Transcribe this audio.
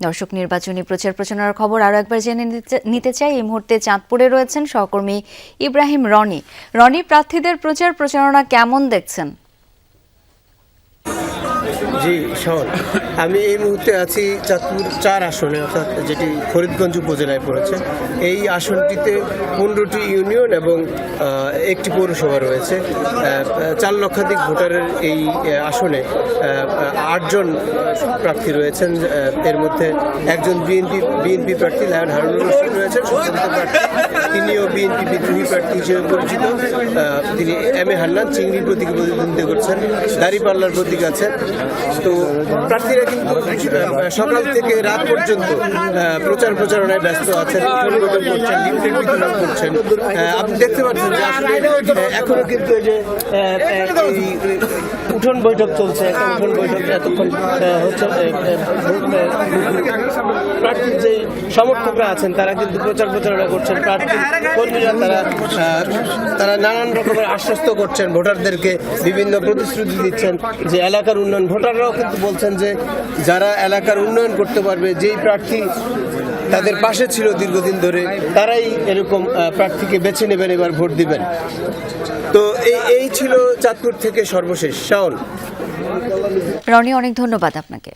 দর্শক, নির্বাচনী প্রচার প্রচারণার খবর আরও একবার জেনে নিতে চাই। এই মুহূর্তে চাঁদপুরে রয়েছেন সহকর্মী ইব্রাহিম রনি। রনি, প্রার্থীদের প্রচার প্রচারণা কেমন দেখছেন? জি শোন, আমি এই মুহূর্তে আছি চাঁদপুর ৪ আসনে, অর্থাৎ যেটি ফরিদগঞ্জ উপজেলায় পড়েছে। এই আসনটিতে 15টি ইউনিয়ন এবং একটি পৌরসভা রয়েছে। 4 লক্ষাধিক ভোটারের এই আসনে 8 জন প্রার্থী রয়েছেন। এর মধ্যে একজন বিএনপি প্রার্থী লায়ন হারুনুর রশিদ রয়েছেন, সংসদীয় প্রার্থী। তিনিও বিএনপি বিদ্রোহী প্রার্থী হিসেবে পরিচিত। তিনি এম.এ. হান্নান চিংড়ির প্রতীকে প্রতিদ্বন্দ্বিতা করছেন, দাঁড়িপাল্লার প্রতীক আছে। তো প্রার্থীরা কিন্তু সকাল থেকে রাত পর্যন্ত প্রচার প্রচারণায় ব্যস্ত আছেন, করছেন, লিফলেট বিতরণ করছেন। আপনি দেখতে পাচ্ছেন যে আসলে এখনো কিন্তু এই যে উঠোন বৈঠক চলছে। উঠোন বৈঠক এতক্ষণ হচ্ছে। প্রার্থীর যে সমর্থকরা আছেন তারা কিন্তু প্রচার প্রচারণা করছেন। প্রার্থীর কর্মীরা তারা নানান রকমের আশ্বস্ত করছেন ভোটারদেরকে, বিভিন্ন প্রতিশ্রুতি দিচ্ছেন যে এলাকার উন্নয়ন। ভোটাররাও কিন্তু বলছেন যে যারা এলাকার উন্নয়ন করতে পারবে, যেই প্রার্থী তাদের পাশে ছিল দীর্ঘদিন ধরে, তারাই এরকম প্রার্থীকে বেছে নেবেন, এবার ভোট দিবেন। তো এই ছিল চাঁদপুর থেকে সর্বশেষ। শাওন। রনি, অনেক ধন্যবাদ আপনাকে।